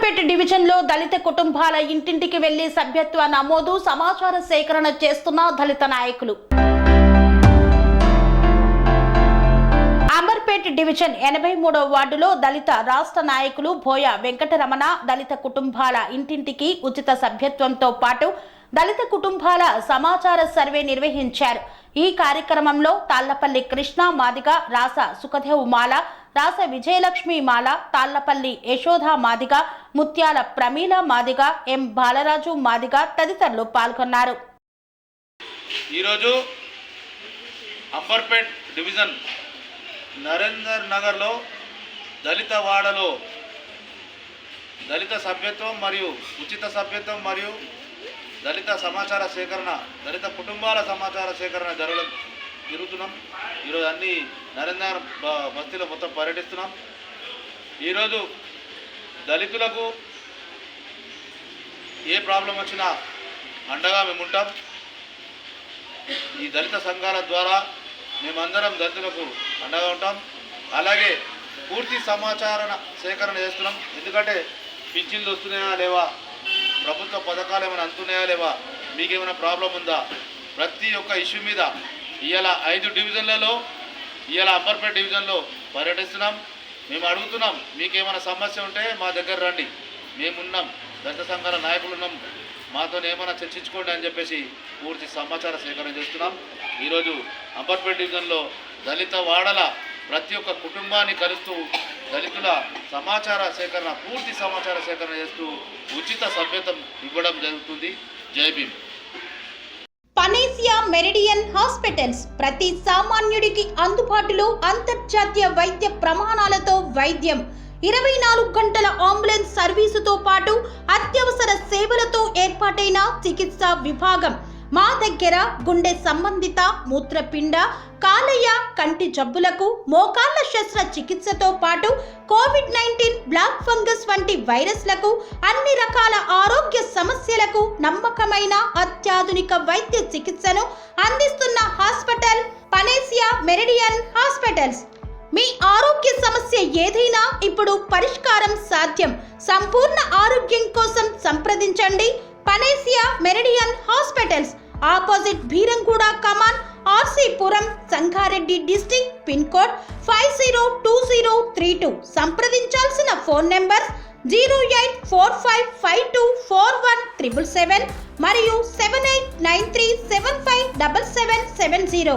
అంబర్పేట డివిజన్లో దళిత కుటుంబాల ఇంటింటికి వెళ్లి సభ్యత్వ నమోదు సమాచార సేకరణ చేస్తున్న దళిత నాయకులు. అంబర్పేట డివిజన్ 83వ వార్డులో దళిత రాష్ట్ర నాయకులు బోయ వెంకటరమణ దళిత కుటుంబాల ఇంటింటికి ఉచిత సభ్యత్వంతో పాటు దళిత కుటుంబాల సమాచార సర్వే నిర్వహించారు. ఈ కార్యక్రమంలో తాళ్లపల్లి కృష్ణ మాదిగ, రాస సుఖదేవ్ మాల, రాస విజయలక్ష్మి మాల, తాళ్లపల్లి యశోధ మాదిగ, ముత్యాల ప్రమీల మాదిగ, ఎం బాలరాజు మాదిగ తదితరులు పాల్గొన్నారు. ఈరోజు అంబర్పేట్ డివిజన్ నరేందర్ నగర్లో దళిత వాడలో దళిత సభ్యత్వం మరియు ఉచిత సభ్యత్వం మరియు దళిత సమాచార సేకరణ, దళిత కుటుంబాల సమాచార సేకరణ జరుగుతున్నాం. ఈరోజు అన్ని నరేందర్ బస్తీలో మొత్తం పర్యటిస్తున్నాం. ఈరోజు దళితులకు ఏ ప్రాబ్లం వచ్చినా అండగా మేము ఉంటాం. ఈ దళిత సంఘాల ద్వారా మేమందరం దళితులకు అండగా ఉంటాం. అలాగే పూర్తి సమాచార సేకరణ చేస్తున్నాం. ఎందుకంటే పింఛన్లు వస్తున్నాయా లేవా, ప్రభుత్వ పథకాలు ఏమైనా అందుతున్నాయా లేవా, మీకేమైనా ప్రాబ్లం ఉందా, ప్రతి ఒక్క ఇష్యూ మీద ఇవాళ 5 డివిజన్లలో ఇవాళ అంబర్పేట డివిజన్లో పర్యటిస్తున్నాం. మేము అడుగుతున్నాం, మీకేమైనా సమస్య ఉంటే మా దగ్గర రండి, మేమున్నాం, దళిత సంఘాల నాయకులు ఉన్నాం, మాతో ఏమైనా చర్చించుకోండి అని చెప్పేసి పూర్తి సమాచార సేకరణ చేస్తున్నాం. ఈరోజు అంబర్పేట డివిజన్లో దళిత వాడల ప్రతి ఒక్క కుటుంబాన్ని కలుస్తూ దళితుల సమాచార సేకరణ, పూర్తి సమాచార సేకరణ చేస్తూ ఉచిత సభ్యత్వం ఇవ్వడం జరుగుతుంది. జై భీమ్. పనేసియా మెరిడియన్ హాస్పిటల్స్ ప్రతి సామాన్యుడికి అందుబాటులో అంతర్జాతీయ వైద్య ప్రమాణాలతో వైద్యం, 24 గంటల అంబులెన్స్ సర్వీసుతో పాటు అత్యవసర సేవలతో ఏర్పాటైన చికిత్సా విభాగం. మా దగ్గర గుండె సంబంధిత, మూత్రపిండ, కాలేయ, కంటి జబ్బులకు, మోకాళ్ల శస్త్ర చికిత్సతో పాటు కోవిడ్-19, బ్లాక్ ఫంగస్ వంటి వైరస్లకు, అన్ని రకాల ఆరోగ్య సమస్యలకు నమ్మకమైన అత్యాధునిక వైద్య చికిత్సను అందిస్తున్న హాస్పిటల్ పనేసియా మెరిడియన్ హాస్పిటల్స్. మీ ఆరోగ్య సమస్య ఏదైనా ఇప్పుడు పరిష్కారం సాధ్యం. సంపూర్ణ ఆరోగ్యం కోసం సంప్రదించండి panacea meridian hospitals, opposite Bheeramguda కమాన్, RC Puram, Sangareddy district, pin code 502032. సంప్రదించాల్సిన ఫోన్ నెంబర్ 0845524177 మరియు 7893757770.